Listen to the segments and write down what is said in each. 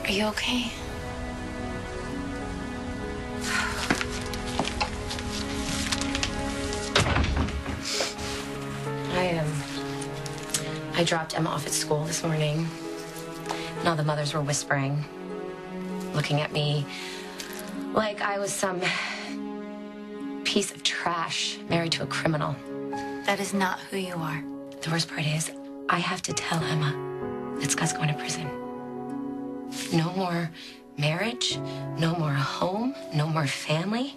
Are you okay? I dropped Emma off at school this morning, and all the mothers were whispering, looking at me like I was some piece of trash married to a criminal. That is not who you are. The worst part is, I have to tell Emma that Scott's going to prison. No more marriage, no more home, no more family.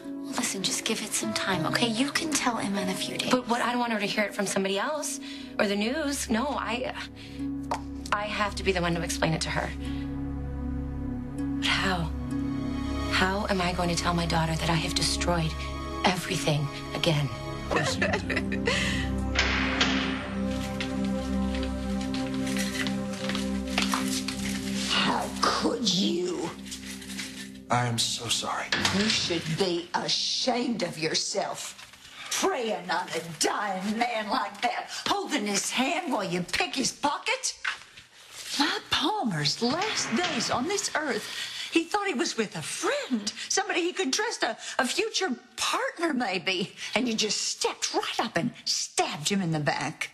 Listen, just give it some time, okay? You can tell Emma in a few days. But I don't want her to hear it from somebody else or the news. No, I have to be the one to explain it to her. But how? How am I going to tell my daughter that I have destroyed everything again? How could you? I am so sorry. You should be ashamed of yourself. Preying on a dying man like that, holding his hand while you pick his pocket. My Palmer's last days on this earth, he thought he was with a friend, somebody he could trust, a future partner maybe. And you just stepped right up and stabbed him in the back.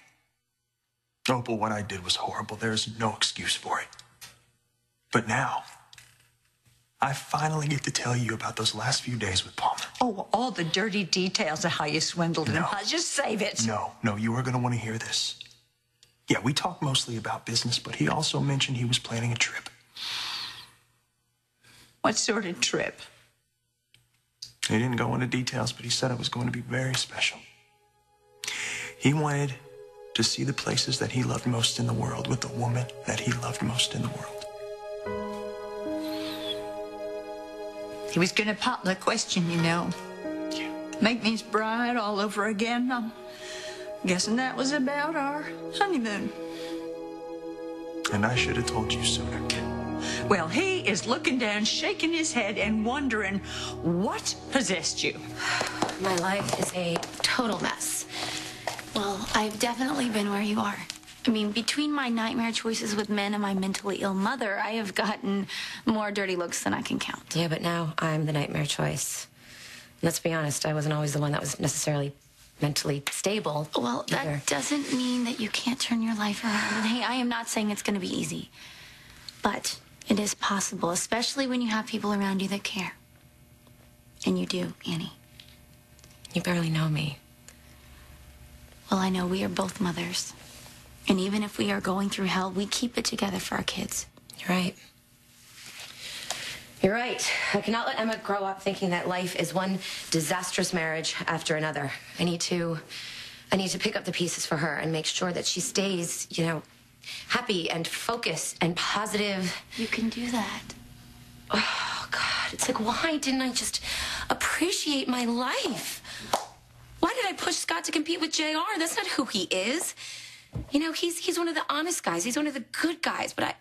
Opal, what I did was horrible. There is no excuse for it. But now, I finally get to tell you about those last few days with Palmer. Oh, all the dirty details of how you swindled him. Just save it. No, you are going to want to hear this. Yeah, we talked mostly about business, but he also mentioned he was planning a trip. What sort of trip? He didn't go into details, but he said it was going to be very special. He wanted to see the places that he loved most in the world with the woman that he loved most in the world. He was gonna pop the question, you know. Yeah. Make me his bride all over again. I'm guessing that was about our honeymoon. And I should have told you sooner. Well, he is looking down, shaking his head, and wondering what possessed you. My life is a total mess. Well, I've definitely been where you are. I mean, between my nightmare choices with men and my mentally ill mother, I have gotten more dirty looks than I can count. Yeah, but now I'm the nightmare choice. Let's be honest, I wasn't always the one that was necessarily mentally stable. Well, either. that doesn't mean that you can't turn your life around. And hey, I am not saying it's going to be easy. But it is possible, especially when you have people around you that care. And you do, Annie. You barely know me. Well, I know we are both mothers. And even if we are going through hell, we keep it together for our kids. You're right. You're right. I cannot let Emma grow up thinking that life is one disastrous marriage after another. I need to pick up the pieces for her and make sure that she stays, happy and focused and positive. You can do that. Oh, God. It's like, why didn't I just appreciate my life? Why did I push Scott to compete with JR? That's not who he is. He's one of the honest guys. He's one of the good guys. But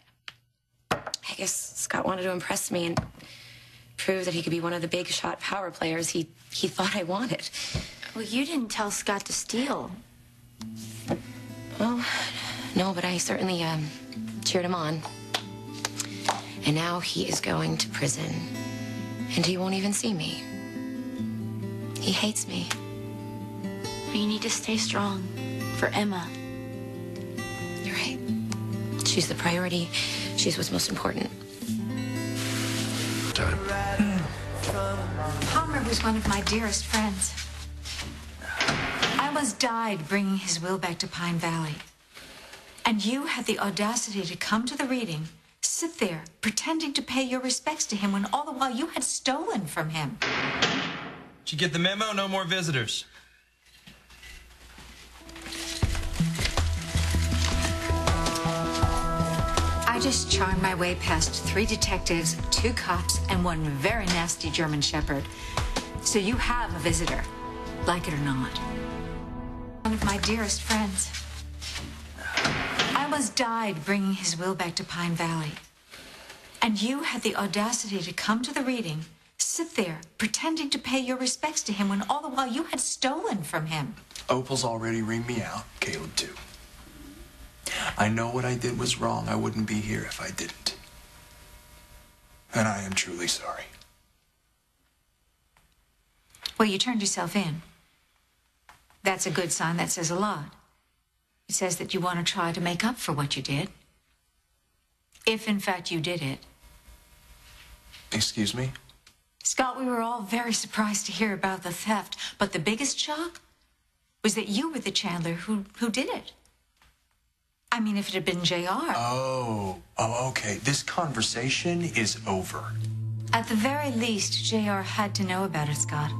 I guess Scott wanted to impress me and prove that he could be one of the big shot power players he thought I wanted. Well, you didn't tell Scott to steal. Well, no, but I certainly cheered him on. And now he is going to prison. And he won't even see me. He hates me. You need to stay strong for Emma. You're right. She's the priority. She's what's most important. Time. Palmer was one of my dearest friends. I almost died bringing his will back to Pine Valley. And you had the audacity to come to the reading, sit there, pretending to pay your respects to him when all the while you had stolen from him. Did you get the memo? No more visitors. I just charmed my way past 3 detectives, 2 cops, and 1 very nasty German shepherd. So you have a visitor, like it or not. One of my dearest friends. I almost died bringing his will back to Pine Valley. And you had the audacity to come to the reading, sit there, pretending to pay your respects to him when all the while you had stolen from him. Opal's already ringed me out. Caleb, too. I know what I did was wrong. I wouldn't be here if I didn't. And I am truly sorry. Well, you turned yourself in. That's a good sign. That says a lot. It says that you want to try to make up for what you did. If, in fact, you did it. Excuse me? Scott, we were all very surprised to hear about the theft, but the biggest shock was that you were the Chandler who did it. I mean, if it had been JR. Oh, okay. This conversation is over. At the very least, JR had to know about it, Scott.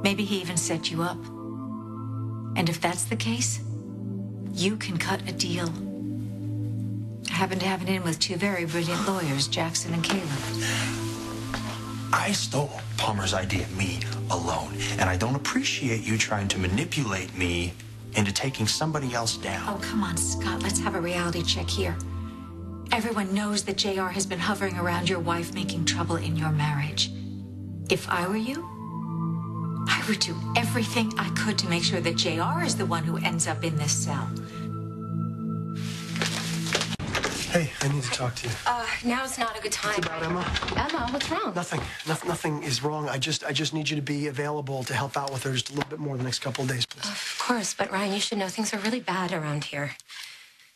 Maybe he even set you up. And if that's the case, you can cut a deal. I happen to have it in with two very brilliant lawyers, Jackson and Caleb. I stole Palmer's idea, me alone. And I don't appreciate you trying to manipulate me into taking somebody else down. Oh, come on, Scott. Let's have a reality check here. Everyone knows that JR has been hovering around your wife, making trouble in your marriage. If I were you, I would do everything I could to make sure that JR is the one who ends up in this cell. Hey, I need to talk to you. Now's not a good time. It's about Emma. Emma, what's wrong? Nothing. Nothing is wrong. I just need you to be available to help out with her just a little bit more the next couple of days, please. Of course, but Ryan, you should know things are really bad around here.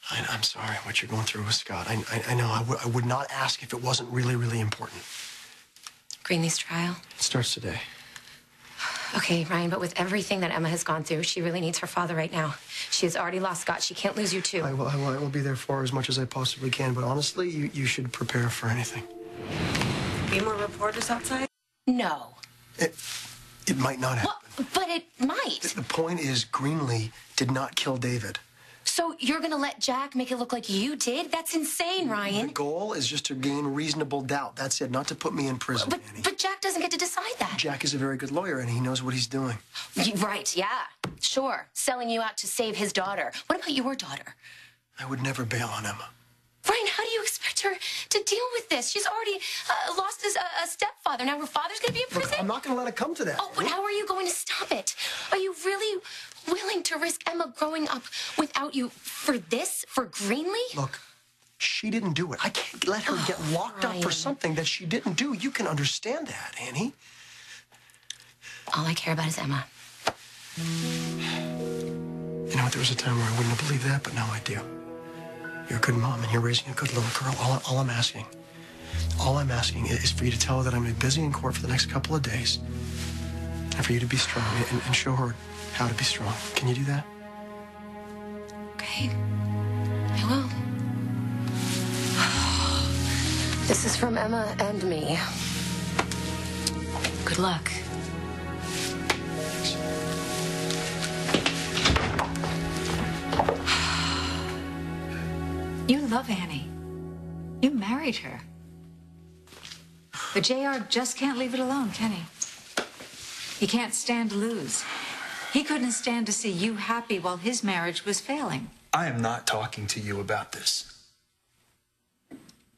I'm sorry what you're going through with Scott. I know. I would not ask if it wasn't really, really important. Greenlee's trial. It starts today. Okay, Ryan, but with everything that Emma has gone through, she really needs her father right now. She has already lost Scott. She can't lose you, too. I will be there for her as much as I possibly can, but honestly, you should prepare for anything. Any more reporters outside? No. It might not happen. Well, but it might. The point is, Greenlee did not kill David. So you're gonna let Jack make it look like you did? That's insane, Ryan. The goal is just to gain reasonable doubt. That's it, not to put me in prison, Annie. But Jack doesn't get to decide that. Jack is a very good lawyer, and he knows what he's doing. Right, yeah. Sure. Selling you out to save his daughter. What about your daughter? I would never bail on Emma. Ryan, how do you expect her to deal with this? She's already lost his stepfather. Now her father's going to be in prison? Look, I'm not going to let it come to that. Oh, but how are you going to stop it? Are you really willing to risk Emma growing up without you for this? For Greenlee? Look, she didn't do it. I can't let her get locked up for something that she didn't do. You can understand that, Annie. All I care about is Emma. You know what? There was a time where I wouldn't have believed that, but now I do. You're a good mom, and you're raising a good little girl. All I'm asking is for you to tell her that I'm going to be busy in court for the next couple of days, and for you to be strong and show her how to be strong. Can you do that? Okay. I will. This is from Emma and me. Good luck. You love Annie. You married her. But JR just can't leave it alone, can he? He can't stand to lose. He couldn't stand to see you happy while his marriage was failing. I am not talking to you about this.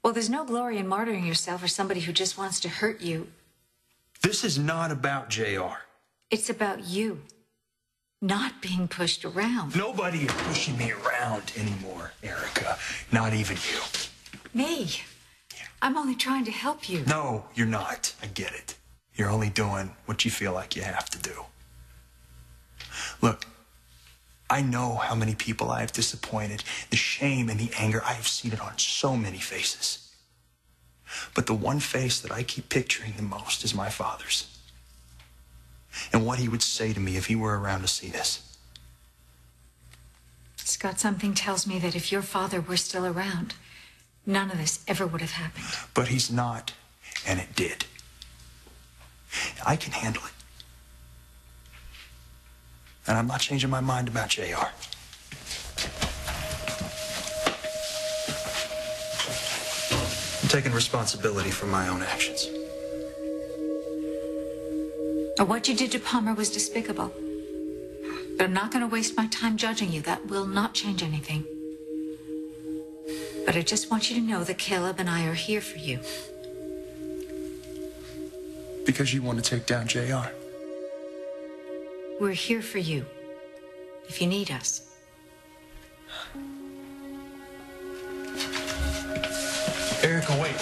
Well, there's no glory in martyring yourself for somebody who just wants to hurt you. This is not about JR. It's about you. Not being pushed around. Nobody is pushing me around anymore, Erica. Not even you. Me? I'm only trying to help you. No, you're not. I get it. You're only doing what you feel like you have to do. Look, I know how many people I have disappointed. The shame and the anger, I have seen it on so many faces. But the one face that I keep picturing the most is my father's. And what he would say to me if he were around to see this. Scott, something tells me that if your father were still around, none of this ever would have happened. But he's not, and it did. I can handle it. And I'm not changing my mind about JR. I'm taking responsibility for my own actions. What you did to Palmer was despicable. But I'm not going to waste my time judging you. That will not change anything. But I just want you to know that Caleb and I are here for you. Because you want to take down JR. We're here for you, if you need us. Miracle, wait.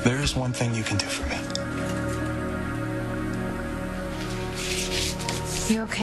There is one thing you can do for me. You okay?